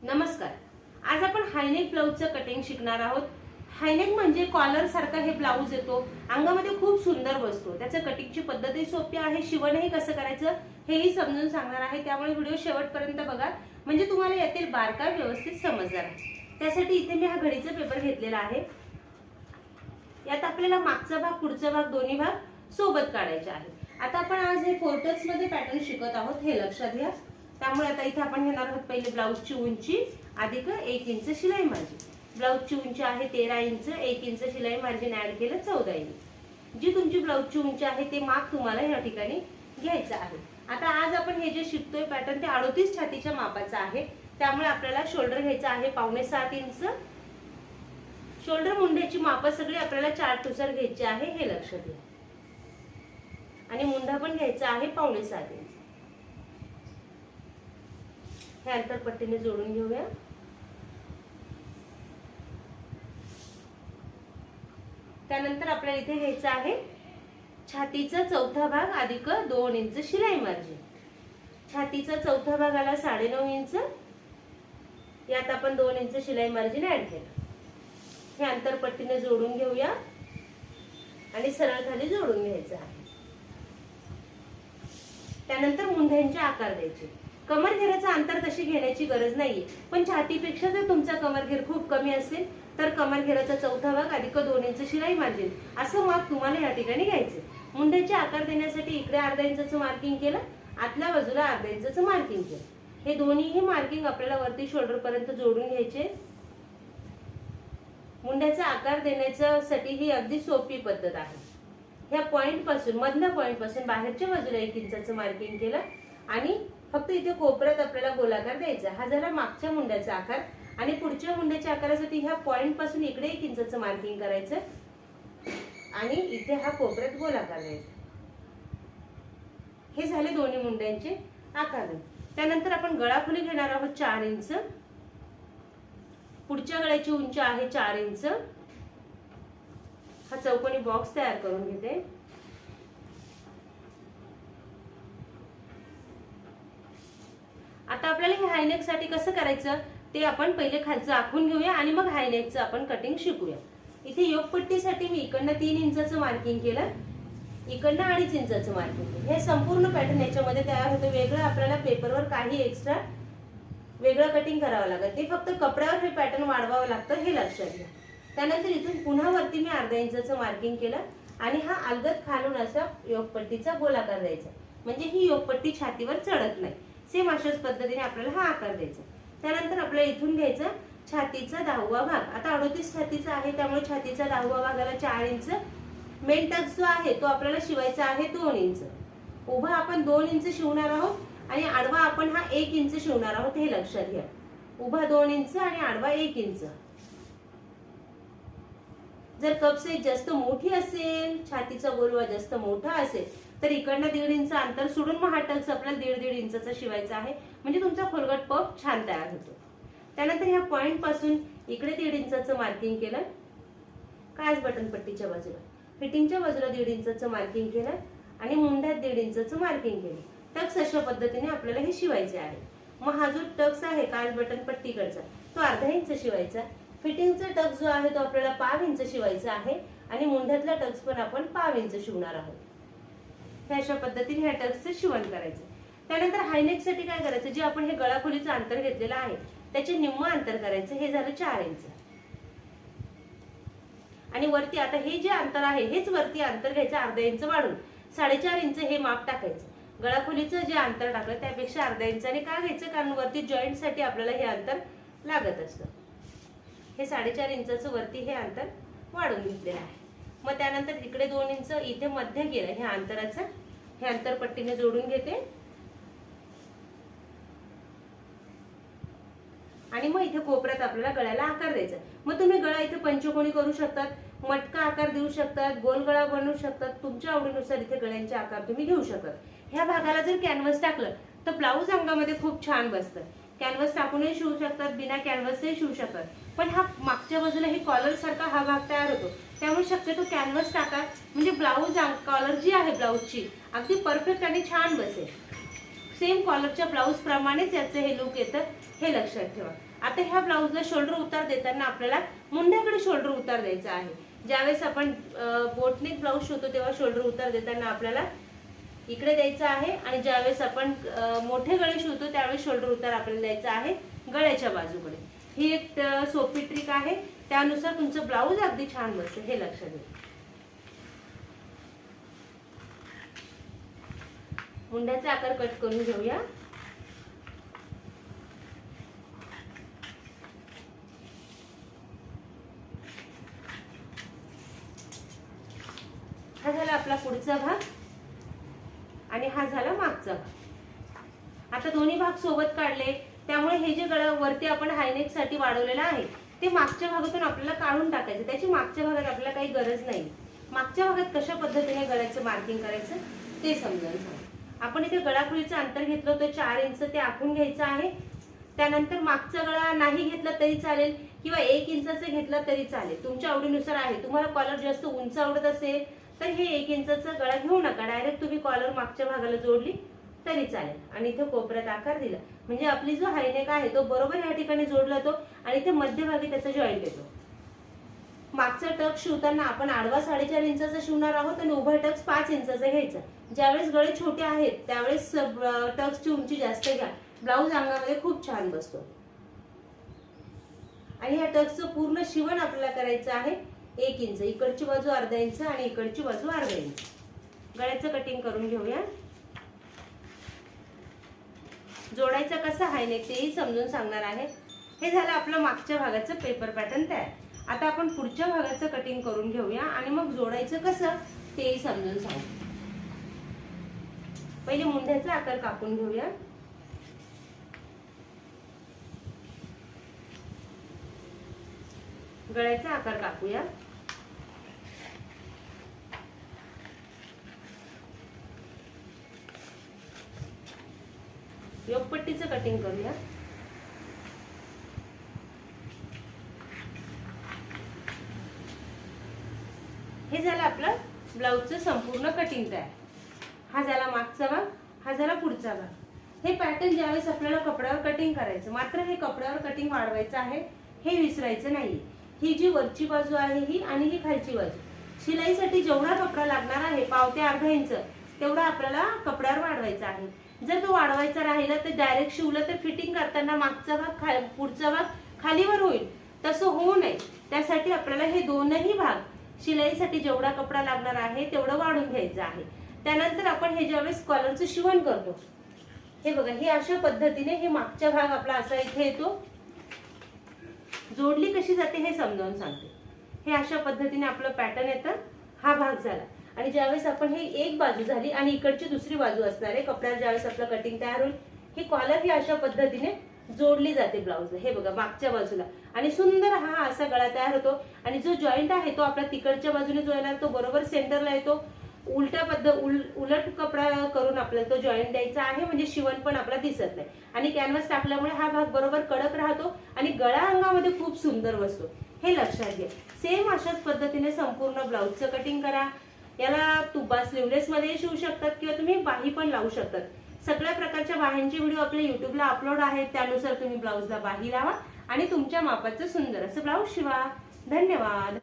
नमस्कार. आज आपण हायनेक ब्लाऊजचं कटिंग शिकणार आहोत. हायनेक म्हणजे कॉलर सारखा हे ब्लाऊज येतो, अंगामध्ये खूप सुंदर बसतो. त्याचं कटिंगची पद्धतही सोपी आहे, शिवणही कसं करायचं हेही समजून सांगणार आहे. त्यामुळे व्हिडिओ शेवटपर्यंत बघा, म्हणजे तुम्हाला यातील बारकाई व्यवस्थित समजणार आहे. त्यासाठी इथे मी हा घडीचा पेपर घेतलेला आहे. यात आपल्याला मागचा भाग पुढचा भाग दोन्ही भाग सोबत काढायचे आहे. आता आपण आज हे 4 टक्स मध्ये पॅटर्न शिकत आहोत, हे लक्षात घ्या. त्यामुळे आता इथे आपण घेणार आहोत पहिले ब्लाऊजची उंची अधिक 1 इंच शिलाई मार्जिन. ब्लाऊजची उंची आहे 13 इंच, 1 इंच शिलाई मार्जिन ऍड केलं 14 इंच. जी तुमची ब्लाऊजची उंची आहे ते माप तुम्हाला या ठिकाणी घ्यायचं आहे. आता आज आपण हे जे शिकतोय पॅटर्न ते 38 छातीच्या मापाचा आहे. त्यामुळे आपल्याला शोल्डर घ्यायचा आहे 5.5-7 इंच. शोल्डर मुंड्याची माप सगळी आपल्याला 4 टुसर घ्यायची आहे, हे लक्षात घ्या. आणि मुंडा पण घ्यायचा आहे 5.5 इंच. हे अंतर पट्टीने जोडून घेऊया. त्यानंतर आपल्याला इथे घ्यायचं आहे छातीचा चौथा भाग अधिक 2 इंच शिलाई मार्जिन. छातीचा चौथा भाग आला 9.5 इंच. यात आपण 2 इंच शिलाई मार्जिन ऍड केलं. हे अंतर पट्टीने जोडून घेऊया आणि सरळ खाली जोडून घ्यायचं आहे. त्यानंतर मुंढ्यांचे आकार द्यायचे. कमरघेराचं अंतर तशी घेण्याची गरज नाहीये, पण छातीपेक्षा जर तुमचा कमरघेर खूप कमी असेल तर कमरघेराचा चौथा भाग अधिक 2 इंच शिलाई मार्जिन असं माप तुम्हाला या ठिकाणी घ्यायचे. मुंढ्याचे आकार देण्यासाठी इकडे अर्धा इंचाचं मार्किंग केलं, आतल्या बाजूला अर्धा इंचाचं मार्किंग केलं. हे दोन्हीही मार्किंग आपल्याला वरती शोल्डर पर्यंत जोडून घ्यायचे. मुंड्याचा आकार देण्यासाठी ही अगदी सोपी पद्धत आहे. ह्या पॉइंट पासून, मधल्या पॉइंट पासून बाहेरच्या बाजूला 1 इंचाचं मार्किंग केलं आणि फक्त इथे कोपऱ्यात आपल्याला गोलाकार द्यायचा. हा झाला मागच्या मुंड्याचा आकार. आणि पुढच्या मुंड्याच्या आकारासाठी ह्या पॉइंट पासून इकडे 1 इंचाचं मार्किंग करायचं आणि इथे हा कोपऱ्यात गोलाकार द्यायचा. हे झाले दोन्ही मुंड्यांचे आकार. त्यानंतर आपण गळा खोली घेणार आहोत 4 इंच. पुढच्या गळ्याची उंची आहे 4 इंच. हा चौकोनी बॉक्स तयार करून घेते. आता आपल्याला हे हायनेक साठी कसं करायचं ते आपण पहिले खालचं आखून घेऊया आणि मग हायनेकचं आपण कटिंग शिकूया. इथे योगपट्टीसाठी मी इकडनं 3 इंचाचं मार्किंग केलं, इकडनं 2.5 इंचाचं मार्किंग केलं. हे संपूर्ण पॅटर्न याच्यामध्ये तयार होतं. वेगळं आपल्याला पेपरवर काही एक्स्ट्रा वेगळं कटिंग करावं लागतं. ते फक्त कपड्यावर हे पॅटर्न वाढवावं लागतं, हे लक्षात घ्या. त्यानंतर इथून पुन्हा वरती मी अर्धा इंचाचं मार्किंग केलं आणि हा अलगद खालून असा योगपट्टीचा गोलाकार द्यायचा, म्हणजे ही योगपट्टी छातीवर चढत नाही. सेम अशाच पद्धतीने आपल्याला हा आकार द्यायचा. त्यानंतर आपल्याला इथून घ्यायचा छातीचा 10वा भाग. आता 38 छातीचा आहे त्यामुळे छातीचा 10वा भागाला 4 इंच. मेन टक्स जो आहे तो आपल्याला शिवायचा आहे 2 इंच. उभा आपण 2 इंच शिवणार आहोत आणि आडवा आपण हा 1 इंच शिवणार आहोत, हे लक्षात घ्या. उभा 2 इंच आणि आडवा 1 इंच. जर कप साईज जास्त मोठी असेल, छातीचा गोलवा जास्त मोठा असेल तर इकडनं 1.5 इंच अंतर सोडून मग हा टक्स आपल्याला 1.5 इंचाचा शिवायचा आहे, म्हणजे तुमचा खोलगट पफ छान तयार होतो. त्यानंतर ह्या पॉइंट पासून इकडे 1.5 इंचाचं मार्किंग केलं काज बटन पट्टीच्या बाजूला. फिटिंगच्या बाजूला 1.5 इंचाचं मार्किंग केलं आणि मुंड्यात 1.5 इंचाचं मार्किंग केलं. टक्स अशा पद्धतीने आपल्याला हे शिवायचे आहे. मग हा जो टक्स आहे काज बटन पट्टीकडचा तो अर्धा इंच शिवायचा. फिटिंगचा टक्स जो आहे तो आपल्याला 5 इंच शिवायचा आहे आणि मुंड्यातला टक्स पण आपण 5 इंच शिवणार आहोत. हे अशा पद्धतीने ह्या टक्सचं शिवण करायचं. त्यानंतर हायनेक साठी काय करायचं, जे आपण हे गळा खोलीचं अंतर घेतलेलं आहे त्याचे निम्म अंतर करायचं. हे झालं 4 इंच. आणि वरती आता हे जे अंतर आहे हेच वरती अंतर घ्यायचं अर्धा इंच वाढून 4.5 इंच हे माप टाकायचं. गळा खोलीचं जे अंतर टाकलं त्यापेक्षा अर्धा इंचाने का घ्यायचं, कारण वरती जॉईंट साठी आपल्याला हे अंतर लागत असतं. हे 4.5 इंचाचं वरती हे अंतर वाढून घेतलेलं आहे. मग त्यानंतर इकडे 2 इंच इथे मध्य गेलं ह्या अंतराचं. हे अंतर पट्टीने जोडून घेते आणि मग इथे कोपऱ्यात आपल्याला गळ्याला आकार द्यायचा. मग तुम्ही गळा इथे पंचकोनी करू शकतात, मटका आकार देऊ शकतात, गोल गळा बनवू शकतात. तुमच्या आवडीनुसार इथे गळ्यांचे आकार तुम्ही घेऊ शकता. ह्या भागाला जर कॅनव्हास टाकलं तर ब्लाऊज अंगामध्ये खूप छान बसतं. कॅनव्हास टाकूनही शिवू शकतात, बिना कॅनव्हासही शिवू शकतात. पण हा मागच्या बाजूला हे कॉलर सारखा हा भाग तयार होतो त्यामुळे शक्यतो कॅनव्हास टाका, म्हणजे ब्लाऊज कॉलर जी आहे ब्लाऊजची अगदी परफेक्ट आणि छान बसेल. सेम कॉलरच्या ब्लाऊज प्रमाणेच याचं हे लुक येतं, हे लक्षात ठेवा. आता ह्या ब्लाऊजला शोल्डर उतार देताना आपल्याला मुंड्याकडे शोल्डर उतार द्यायचा आहे. ज्यावेळेस आपण बोटनेक ब्लाऊज शिवतो तेव्हा शोल्डर उतार देताना आपल्याला इकडे द्यायचा आहे, आणि ज्यावेळेस आपण मोठे गळे शिवतो त्यावेळेस शोल्डर उतार आपल्याला द्यायचा आहे गळ्याच्या बाजूकडे. ही एक सोपी ट्रिक आहे, त्यानुसार तुमचं ब्लाऊज अगदी छान बसेल, हे लक्षात घ्या. मुंड्याचा आकार कट करून घेऊया. हा झाला आपला पुढचा भाग आणि हा झाला मागचा भाग. आता दोन्ही भाग सोबत काढले, त्यामुळे हे जे गळा वरती आपण हायनेक साठी वाढवलेलं आहे ते मागच्या भागातून आपल्याला काढून टाकायचं. त्याची मागच्या भागात आपल्याला काही गरज नाही. मागच्या भागात कशा पद्धतीने गळ्याचं मार्किंग करायचं ते समजावून सांग. आपण इथे गळाखुलीचं अंतर घेतलं होतं 4 इंच, ते आखून घ्यायचं आहे. त्यानंतर मागचा गळा नाही घेतला तरी चालेल किंवा 1 इंचाचा घेतला तरी चालेल, तुमच्या आवडीनुसार आहे. तुम्हाला कॉलर जास्त उंच आवडत असेल तर हे 1 इंचाचा गळा घेऊ नका, डायरेक्ट तुम्ही कॉलर मागच्या भागाला जोडली तरी चालेल. आणि इथे कोपऱ्यात आकार दिला म्हणजे आपली जो हायनेक आहे तो बरोबर या ठिकाणी जोडला तो, आणि इथे मध्यभागी त्याचा जॉईंट येतो. मागचा टक शिवताना आपण आडवा 4.5 इंचाचा शिवणार आहोत आणि उभा टक्स 5 इंचाचा घ्यायचा. ज्यावेळेस गळे छोटे आहेत त्यावेळेस टक्सची उंची जास्त घ्या, ब्लाऊज अंगामध्ये खूप छान बसतो. आणि या टक्सचं पूर्ण शिवण आपल्याला करायचं आहे 1 इंच, इकडची बाजू अर्धा इंच आणि इकडची बाजू अर्धा इंच. गळ्याचं कटिंग करून घेऊया. जोडायचा कसा हायनेक तेही समजून सांगणार आहे. हे झालं आपलं मागच्या भागाचं पेपर पॅटर्न तयार. आता आपण पुढच्या भागाचं कटिंग करून घेऊया आणि मग जोडायचं कसं तेही समजून सांगू. पहिले मुंड्याचा आकार कापून घेऊया. गळ्याचा आकार कापूया. योगपट्टीचं कटिंग करूया. हे झालं आपलं ब्लाऊजचं संपूर्ण कटिंग तयार. हा झाला मागचा भाग, हा झाला पुढचा भाग. हे पॅटर्न ज्यावेळेस आपल्याला कपड्यावर कटिंग करायचं, मात्र हे कपड्यावर कटिंग वाढवायचं आहे, हे विसरायचं नाही. ही जी वरची बाजू आहे ही आणि ही खालची बाजू, शिलाईसाठी जेवढा कपडा लागणार आहे 1/2 ते अर्धा इंच तेवढा आपल्याला कपड्यावर वाढवायचा आहे. जर तो वाढवायचा राहिला तर डायरेक्ट शिवलं तर फिटिंग करताना मागचा भाग पुढचा भाग खालीवर होईल, तसं होऊ नये. त्यासाठी आपल्याला हे दोनही भाग शिलाईसाठी जेवढा कपडा लागणार आहे तेवढं वाढून घ्यायचं आहे. त्यानंतर आपण हे ज्यावेळेस कॉलरचं शिवण करतो, हे बघा, हे अशा पद्धतीने हे मागचा भाग आपला असा इथे येतो. जोडली कशी जाते हे समजावून सांगते. हे अशा पद्धतीने आपलं पॅटर्न येतं. हा भाग झाला. आणि ज्यावेळेस आपण हे एक बाजू झाली आणि इकडची दुसरी बाजू असणार आहे कपड्यावर, ज्यावेळेस आपलं कटिंग तयार होईल ही कॉलर ही अशा पद्धतीने जोडली जाते ब्लाऊजला. हे बघा मागच्या बाजूला, आणि सुंदर हा असा गळा तयार होतो. आणि जो जॉईंट आहे तो आपल्या तिकडच्या बाजूने जो येणार तो बरोबर सेंटरला येतो. उलट कपडा करून आपल्याला तो जॉईंट द्यायचा आहे, म्हणजे शिवण पण आपला दिसत नाही. आणि कॅनव्हास टाकल्यामुळे हा भाग बरोबर कडक राहतो आणि गळा अंगामध्ये खूप सुंदर बसतो, हे लक्षात घ्या. सेम अशाच पद्धतीने संपूर्ण ब्लाऊजचं कटिंग करा. याला तुबा स्लीवलेस मध्ये शिवू शकतात किंवा तुम्ही बाही पण लावू शकतात. सगळ्या प्रकारच्या बाह्यांचे व्हिडिओ आपल्या युट्यूबला अपलोड आहेत, त्यानुसार तुम्ही ब्लाऊजला बाही लावा आणि तुमच्या मापाचं सुंदर असं ब्लाऊज शिवा. धन्यवाद.